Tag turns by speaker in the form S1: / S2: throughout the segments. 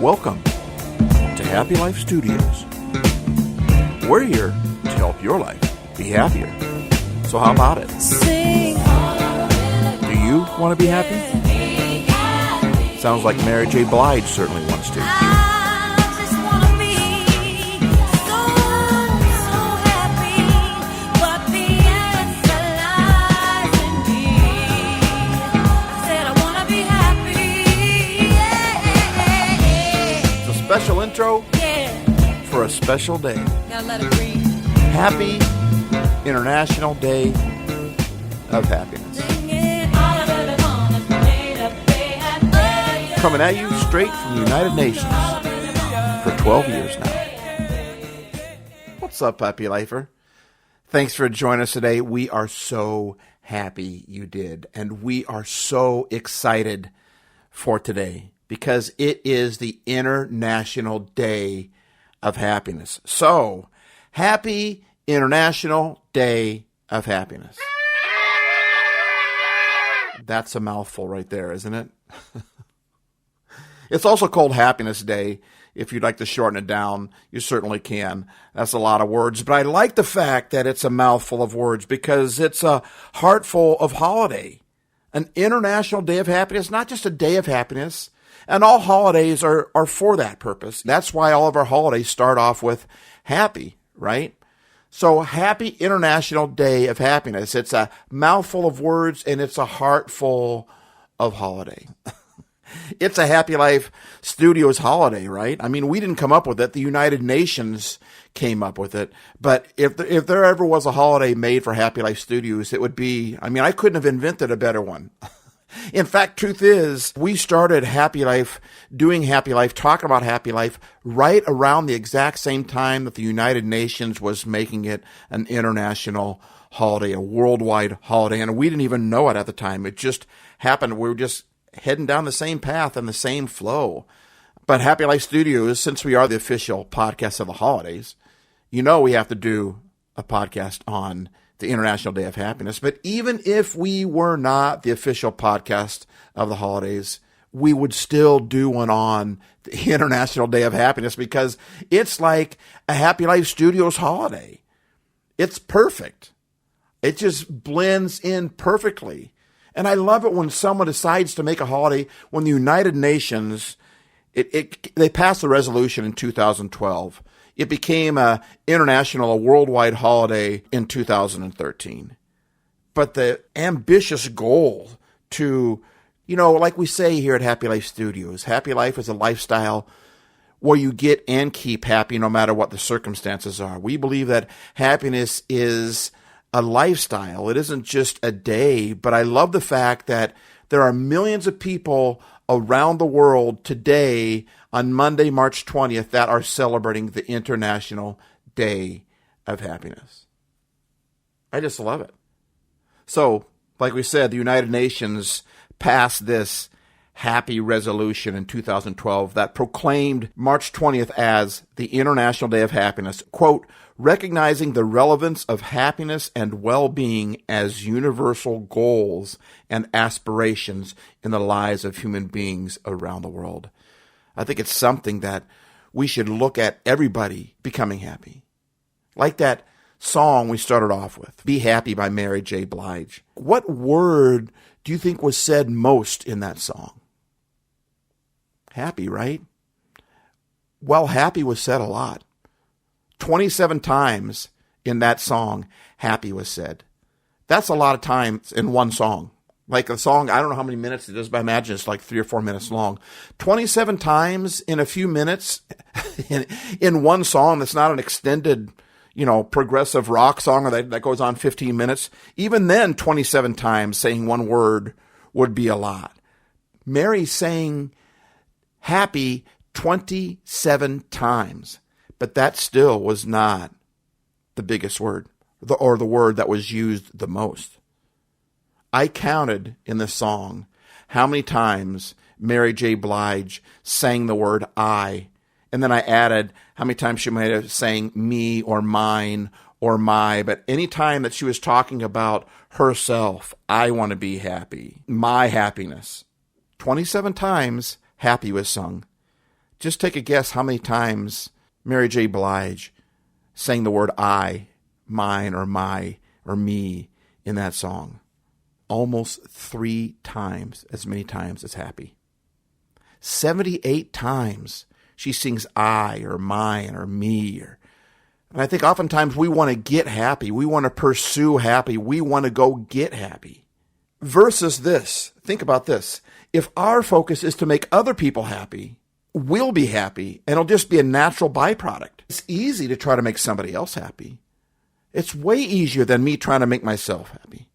S1: Welcome to Happy Life Studios. We're here to help your life be happier. So how about it? Do you want to be happy? Sounds like Mary J. Blige certainly wants to. Special intro for a special day. Happy International Day of Happiness. Coming at you straight from the United Nations for 12 years now. What's up, Happy Lifer? Thanks for joining us today. We are so happy you did, and we are so excited for today, because it is the International Day of Happiness. So, happy International Day of Happiness. That's a mouthful right there, isn't it? It's also called Happiness Day. If you'd like to shorten it down, you certainly can. That's a lot of words. But I like the fact that it's a mouthful of words because it's a heartful of holiday. An International Day of Happiness, not just a day of happiness. And all holidays are for that purpose. That's why all of our holidays start off with happy, right? So happy International Day of Happiness. It's a mouthful of words and it's a heart full of holiday. It's a Happy Life Studios holiday, right? I mean, we didn't come up with it. The United Nations came up with it. But if there ever was a holiday made for Happy Life Studios, it would be, I couldn't have invented a better one. In fact, truth is, we started Happy Life, doing Happy Life, talking about Happy Life right around the exact same time that the United Nations was making it an international holiday, a worldwide holiday. And we didn't even know it at the time. It just happened. We were just heading down the same path and the same flow. But Happy Life Studios, since we are the official podcast of the holidays, we have to do a podcast on the International Day of Happiness. But even if we were not the official podcast of the holidays, we would still do one on the International Day of Happiness because it's like a Happy Life Studios holiday. It's perfect. It just blends in perfectly. And I love it when someone decides to make a holiday when the United Nations, they passed a resolution in 2012. It became a worldwide holiday in 2013. But the ambitious goal to, like we say here at Happy Life Studios, happy life is a lifestyle where you get and keep happy no matter what the circumstances are. We believe that happiness is a lifestyle. It isn't just a day, but I love the fact that there are millions of people around the world today on Monday, March 20th, that are celebrating the International Day of Happiness. I just love it. So, like we said, the United Nations passed this happy resolution in 2012 that proclaimed March 20th as the International Day of Happiness, quote, recognizing the relevance of happiness and well-being as universal goals and aspirations in the lives of human beings around the world. I think it's something that we should look at everybody becoming happy. Like that song we started off with, Be Happy by Mary J. Blige. What word do you think was said most in that song? Happy, right? Well, happy was said a lot. 27 times in that song, happy was said. That's a lot of times in one song. Like a song, I don't know how many minutes it is, but I imagine it's like 3 or 4 minutes long. 27 times in a few minutes in one song that's not an extended, progressive rock song that goes on 15 minutes. Even then, 27 times saying one word would be a lot. Mary saying happy 27 times. But that still was not the biggest word, or the word that was used the most. I counted in the song how many times Mary J. Blige sang the word I, and then I added how many times she might have sang me or mine or my, but any time that she was talking about herself, I want to be happy, my happiness. 27 times happy was sung. Just take a guess how many times Mary J. Blige sang the word I, mine, or my, or me in that song. Almost 3 times as many times as happy. 78 times she sings I, or mine, or me. And I think oftentimes we want to get happy. We want to pursue happy. We want to go get happy. Versus this, think about this. If our focus is to make other people happy, we'll be happy, and it'll just be a natural byproduct. It's easy to try to make somebody else happy. It's way easier than me trying to make myself happy.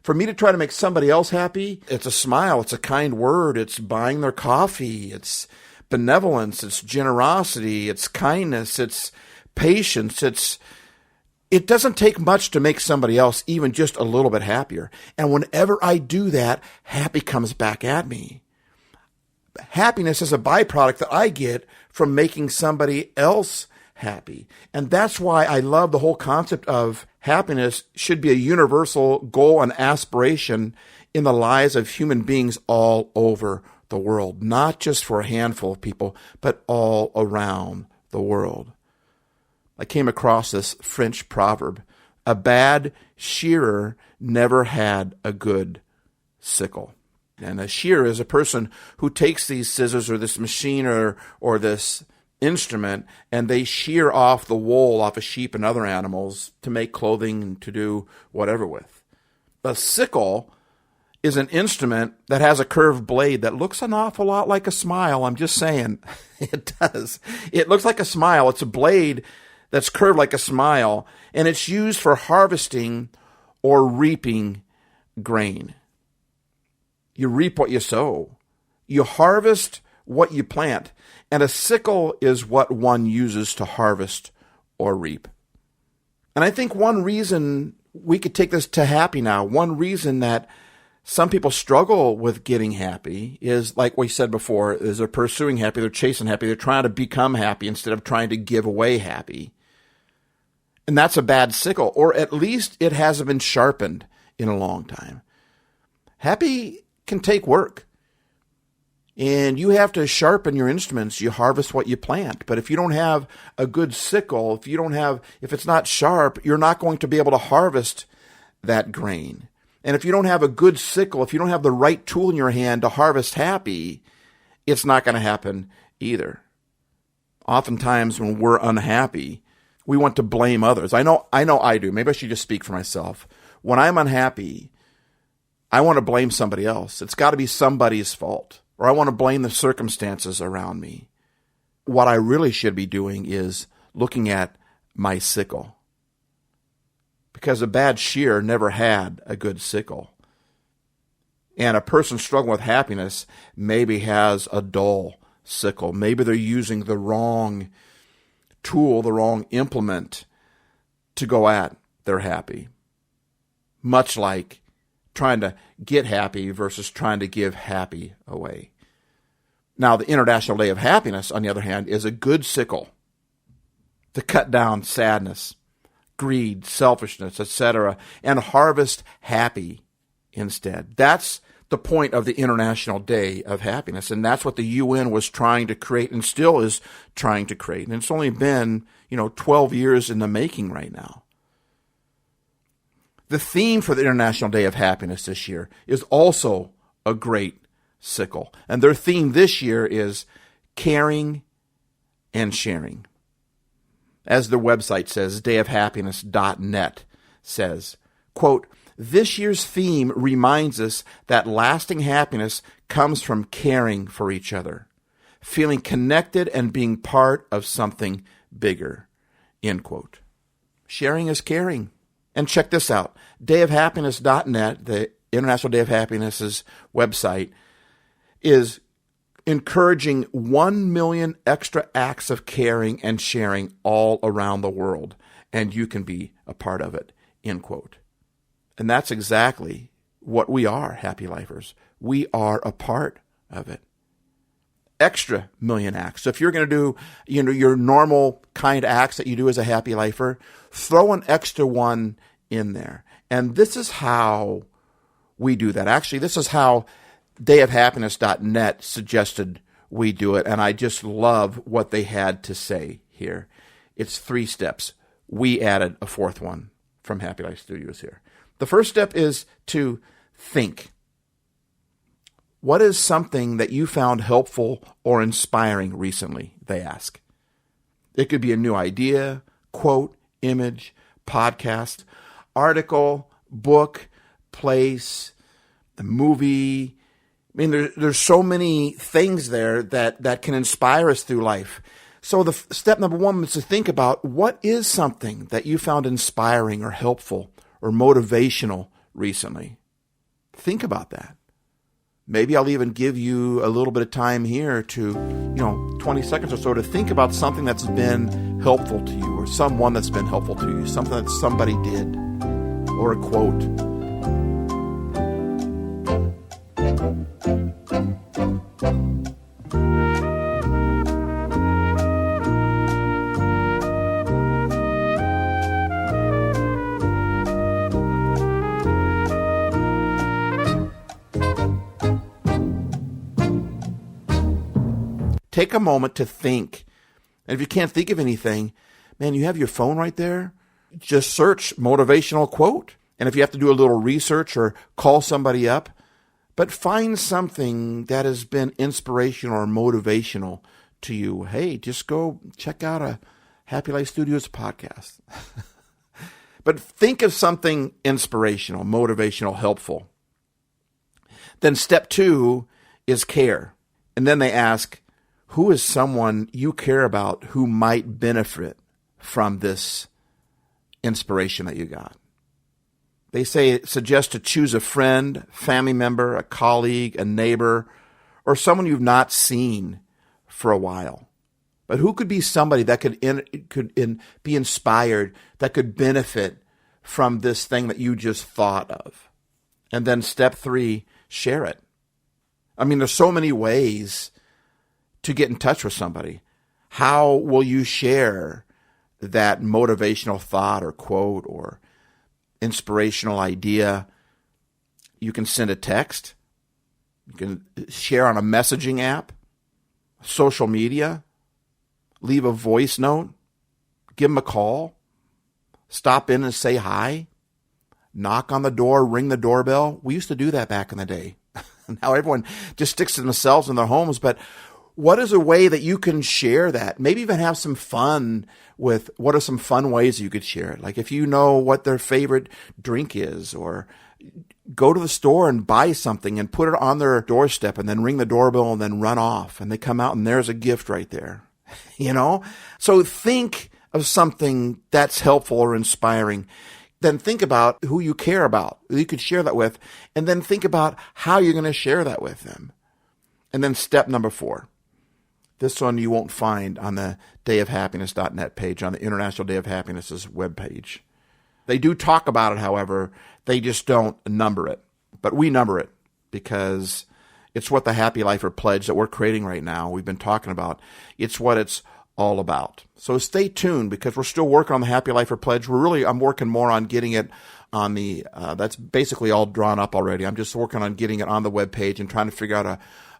S1: For me to try to make somebody else happy, it's a smile, it's a kind word, it's buying their coffee, it's benevolence, it's generosity, it's kindness, it's patience, it doesn't take much to make somebody else even just a little bit happier. And whenever I do that, happy comes back at me. Happiness is a byproduct that I get from making somebody else happy. And that's why I love the whole concept of happiness should be a universal goal and aspiration in the lives of human beings all over the world, not just for a handful of people, but all around the world. I came across this French proverb: a bad shearer never had a good sickle. And a shearer is a person who takes these scissors or this machine or this instrument, and they shear off the wool off of sheep and other animals to make clothing and to do whatever with. A sickle is an instrument that has a curved blade that looks an awful lot like a smile. I'm just saying. It does. It looks like a smile. It's a blade that's curved like a smile, and it's used for harvesting or reaping grain. You reap what you sow. You harvest what you plant. And a sickle is what one uses to harvest or reap. And I think one reason we could take this to happy now, one reason that some people struggle with getting happy is, like we said before, is they're pursuing happy, they're chasing happy, they're trying to become happy instead of trying to give away happy. And that's a bad sickle, or at least it hasn't been sharpened in a long time. Happy can take work. And you have to sharpen your instruments. You harvest what you plant. But if you don't have a good sickle, if it's not sharp, you're not going to be able to harvest that grain. And if you don't have a good sickle, if you don't have the right tool in your hand to harvest happy, it's not going to happen either. Oftentimes when we're unhappy, we want to blame others. I know I do. Maybe I should just speak for myself. When I'm unhappy, I want to blame somebody else. It's got to be somebody's fault. Or I want to blame the circumstances around me. What I really should be doing is looking at my sickle. Because a bad shearer never had a good sickle. And a person struggling with happiness maybe has a dull sickle. Maybe they're using the wrong tool, the wrong implement to go at their happy. Much like trying to get happy versus trying to give happy away. Now, the International Day of Happiness, on the other hand, is a good sickle to cut down sadness, greed, selfishness, etc., and harvest happy instead. That's the point of the International Day of Happiness, and that's what the UN was trying to create and still is trying to create. And it's only been, 12 years in the making right now. The theme for the International Day of Happiness this year is also a great sickle. And their theme this year is caring and sharing. As their website says, dayofhappiness.net says, quote, "This year's theme reminds us that lasting happiness comes from caring for each other, feeling connected and being part of something bigger," end quote. Sharing is caring. And check this out. Dayofhappiness.net, the International Day of Happiness's website, is encouraging 1 million extra acts of caring and sharing all around the world. And you can be a part of it, end quote. And that's exactly what we are, Happy Lifers. We are a part of it. Extra million acts. So if you're going to do, your normal kind acts that you do as a happy lifer, throw an extra one in there. And this is how we do that. Actually, this is how dayofhappiness.net suggested we do it. And I just love what they had to say here. It's 3 steps. We added a 4th one from Happy Life Studios here. The first step is to think. What is something that you found helpful or inspiring recently, they ask. It could be a new idea, quote, image, podcast, article, book, place, a movie. I mean, there's so many things there that can inspire us through life. So the step number 1 is to think about what is something that you found inspiring or helpful or motivational recently. Think about that. Maybe I'll even give you a little bit of time here to, 20 seconds or so to think about something that's been helpful to you or someone that's been helpful to you, something that somebody did or a quote. Take a moment to think. And if you can't think of anything, man, you have your phone right there. Just search motivational quote. And if you have to do a little research or call somebody up, but find something that has been inspirational or motivational to you. Hey, just go check out a Happy Life Studios podcast. But think of something inspirational, motivational, helpful. Then step 2 is care. And then they ask, who is someone you care about who might benefit from this inspiration that you got? They suggest to choose a friend, family member, a colleague, a neighbor, or someone you've not seen for a while. But who could be somebody that could be inspired, that could benefit from this thing that you just thought of? And then step 3, share it. I mean, there's so many ways to get in touch with somebody. How will you share that motivational thought or quote or inspirational idea? You can send a text. You can share on a messaging app, social media, leave a voice note, give them a call, stop in and say hi, knock on the door, ring the doorbell. We used to do that back in the day. Now everyone just sticks to themselves in their homes, but what is a way that you can share that? Maybe even have some fun with what are some fun ways you could share it? Like if you know what their favorite drink is, or go to the store and buy something and put it on their doorstep and then ring the doorbell and then run off and they come out and there's a gift right there. So think of something that's helpful or inspiring. Then think about who you care about, who you could share that with, and then think about how you're going to share that with them. And then step number 4. This one you won't find on the dayofhappiness.net page, on the International Day of Happiness's webpage. They do talk about it, however, they just don't number it. But we number it because it's what the Happy Lifer Pledge that we're creating right now, we've been talking about, it's what it's all about. So stay tuned because we're still working on the Happy Lifer Pledge. I'm working more on getting it on the, that's basically all drawn up already. I'm just working on getting it on the webpage and trying to figure out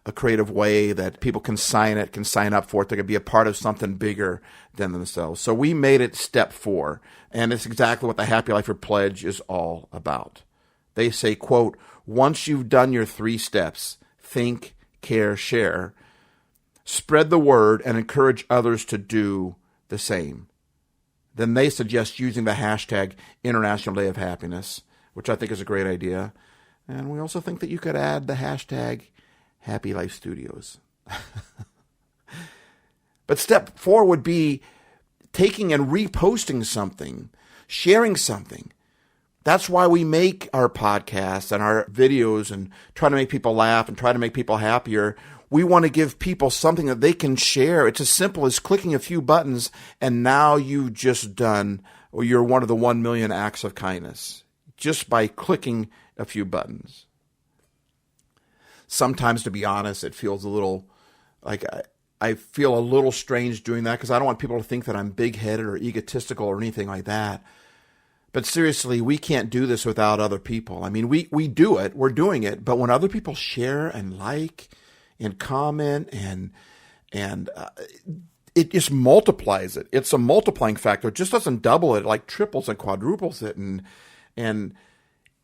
S1: a creative way that people can sign up for it. They can be a part of something bigger than themselves. So we made it step 4, and it's exactly what the Happy Lifer Pledge is all about. They say, quote, once you've done your 3 steps, think, care, share, spread the word and encourage others to do the same. Then they suggest using the hashtag International Day of Happiness, which I think is a great idea. And we also think that you could add the hashtag Happy Life Studios. But step 4 would be taking and reposting something, sharing something. That's why we make our podcasts and our videos and try to make people laugh and try to make people happier. We want to give people something that they can share. It's as simple as clicking a few buttons and now you've just done, or you're one of the 1 million acts of kindness just by clicking a few buttons. Sometimes, to be honest, it feels a little like I feel a little strange doing that because I don't want people to think that I'm big-headed or egotistical or anything like that. But seriously, we can't do this without other people. I mean, we do it. We're doing it. But when other people share and like and comment and it just multiplies it. It's a multiplying factor. It just doesn't double it, it like triples and quadruples it. And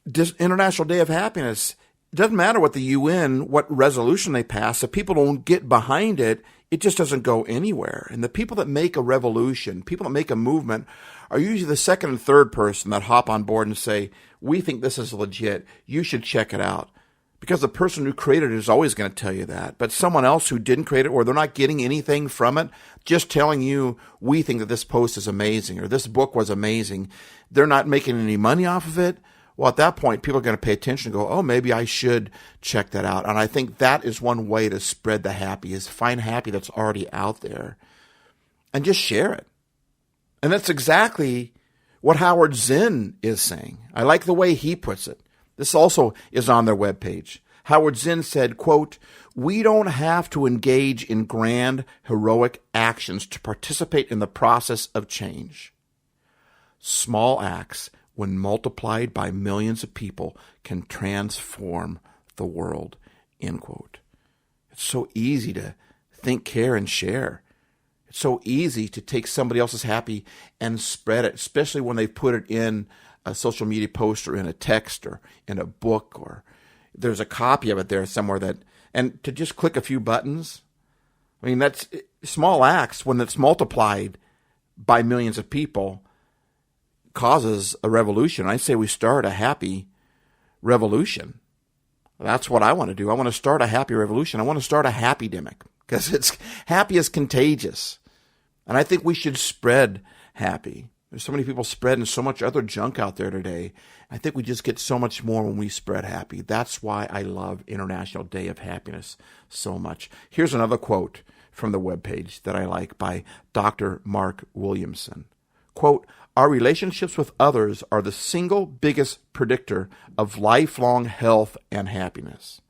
S1: this International Day of Happiness, it doesn't matter what the UN, what resolution they pass. If people don't get behind it, it just doesn't go anywhere. And the people that make a revolution, people that make a movement, are usually the second and third person that hop on board and say, we think this is legit. You should check it out. Because the person who created it is always going to tell you that. But someone else who didn't create it, or they're not getting anything from it, just telling you, we think that this post is amazing, or this book was amazing, they're not making any money off of it. Well, at that point, people are going to pay attention and go, oh, maybe I should check that out. And I think that is one way to spread the happy, is find happy that's already out there and just share it. And that's exactly what Howard Zinn is saying. I like the way he puts it. This also is on their webpage. Howard Zinn said, quote, we don't have to engage in grand, heroic actions to participate in the process of change. Small acts, when multiplied by millions of people, can transform the world, end quote. It's so easy to think, care, and share. It's so easy to take somebody else's happy and spread it, especially when they put it in a social media post or in a text or in a book, or there's a copy of it there somewhere and to just click a few buttons. I mean, that's small acts, when it's multiplied by millions of people, causes a revolution. I say we start a happy revolution. That's what I want to do. I want to start a happy revolution. I want to start a happy-demic, because happy is contagious. And I think we should spread happy. There's so many people spreading so much other junk out there today. I think we just get so much more when we spread happy. That's why I love International Day of Happiness so much. Here's another quote from the webpage that I like by Dr. Mark Williamson. Quote, our relationships with others are the single biggest predictor of lifelong health and happiness.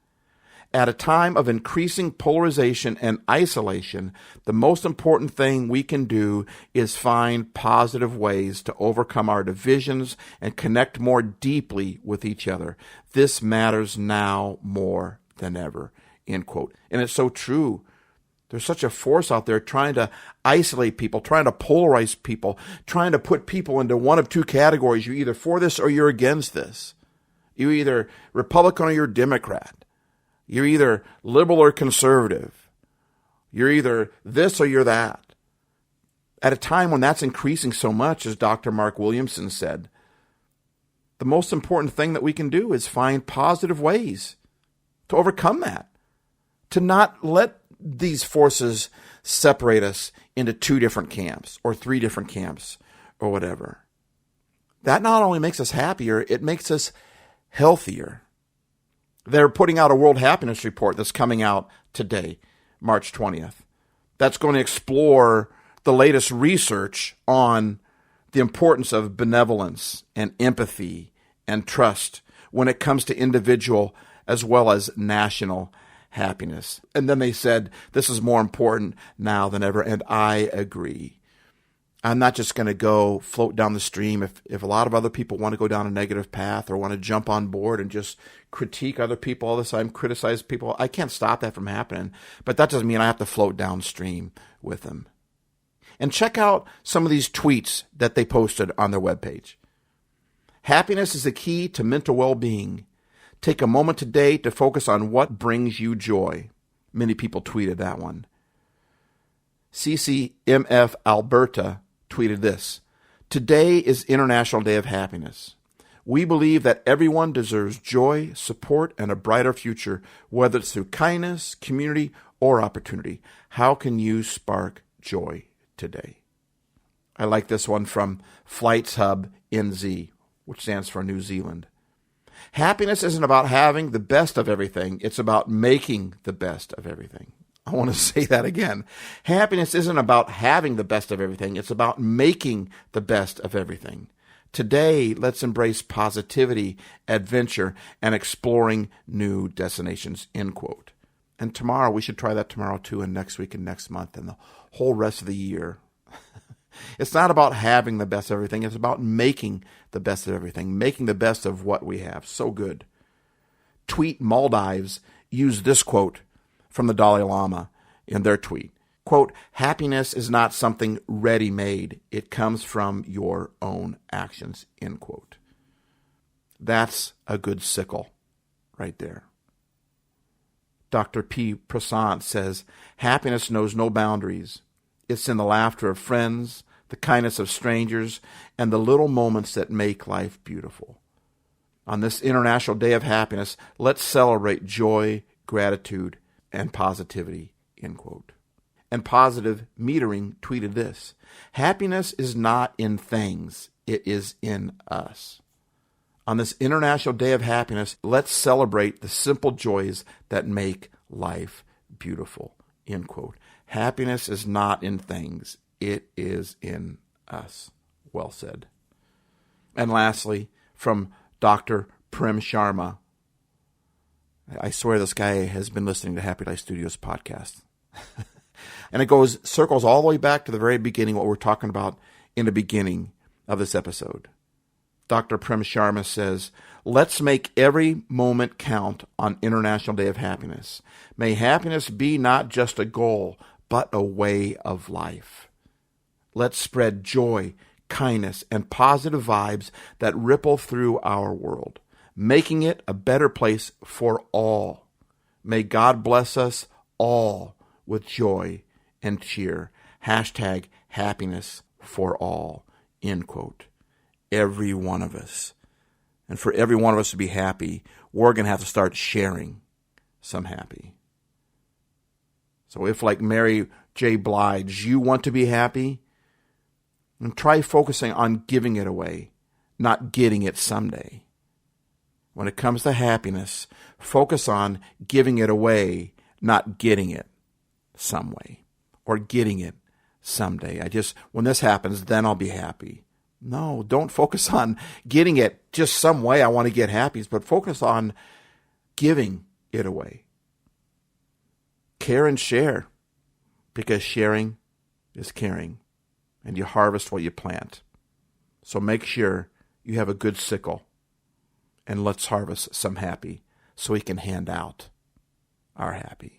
S1: At a time of increasing polarization and isolation, the most important thing we can do is find positive ways to overcome our divisions and connect more deeply with each other. This matters now more than ever, end quote. And it's so true. There's such a force out there trying to isolate people, trying to polarize people, trying to put people into one of two categories. You're either for this or you're against this. You're either Republican or you're Democrat. You're either liberal or conservative. You're either this or you're that. At a time when that's increasing so much, as Dr. Mark Williamson said, the most important thing that we can do is find positive ways to overcome that, to not let these forces separate us into two different camps or three different camps or whatever. That not only makes us happier, it makes us healthier. They're putting out a World Happiness Report that's coming out today, March 20th. That's going to explore the latest research on the importance of benevolence and empathy and trust when it comes to individual as well as national happiness. And then they said, this is more important now than ever, and I agree. I'm not just going to go float down the stream. If a lot of other people want to go down a negative path or want to jump on board and just critique other people all the time, criticize people, I can't stop that from happening. But that doesn't mean I have to float downstream with them. And check out some of these tweets that they posted on their webpage. Happiness is the key to mental well-being. Take a moment today to focus on what brings you joy. Many people tweeted that one. CCMF Alberta tweeted this. Today is International Day of Happiness. We believe that everyone deserves joy, support, and a brighter future, whether it's through kindness, community, or opportunity. How can you spark joy today? I like this one from Flights Hub NZ, which stands for New Zealand. Happiness isn't about having the best of everything. It's about making the best of everything. I want to say that again. Happiness isn't about having the best of everything. It's about making the best of everything. Today, let's embrace positivity, adventure, and exploring new destinations, end quote. And tomorrow, we should try that tomorrow too, and next week and next month and the whole rest of the year. It's not about having the best of everything. It's about making the best of everything, making the best of what we have. So good. Tweet Maldives used this quote from the Dalai Lama in their tweet. Quote, happiness is not something ready-made. It comes from your own actions, end quote. That's a good sickle right there. Dr. P. Prasant says, happiness knows no boundaries. It's in the laughter of friends, the kindness of strangers, and the little moments that make life beautiful. On this International Day of Happiness, let's celebrate joy, gratitude, and positivity, end quote. And Positive Metering tweeted this, happiness is not in things, it is in us. On this International Day of Happiness, let's celebrate the simple joys that make life beautiful, end quote. Happiness is not in things, it is in us. Well said. And lastly, from Dr. Prem Sharma, I swear this guy has been listening to HappyLifeStudios podcast. And it circles all the way back to the very beginning, what we're talking about in the beginning of this episode. Dr. Prem Sharma says, let's make every moment count on International Day of Happiness. May happiness be not just a goal, but a way of life. Let's spread joy, kindness, and positive vibes that ripple through our world, making it a better place for all. May God bless us all with joy and cheer. Hashtag happiness for all, end quote. Every one of us. And for every one of us to be happy, we're going to have to start sharing some happy. So if, like Mary J. Blige, you want to be happy, and try focusing on giving it away, not getting it someday. When it comes to happiness, focus on giving it away, not getting it some way, or getting it someday. When this happens, then I'll be happy. No, don't focus on getting it just some way I want to get happy, but focus on giving it away. Care and share, because sharing is caring, and you harvest what you plant. So make sure you have a good sickle, and let's harvest some happy so we can hand out our happy.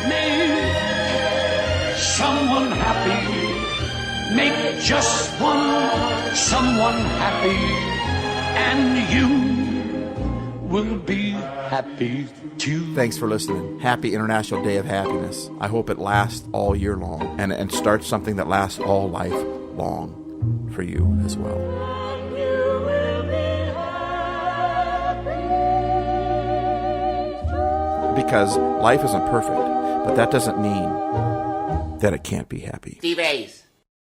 S2: Make someone happy. Make just someone happy, and you will be happy too.
S1: Thanks for listening. Happy International Day of Happiness. I hope it lasts all year long and starts something that lasts all life long for you as well. Because life isn't perfect, but that doesn't mean that it can't be happy.
S3: StevoHays.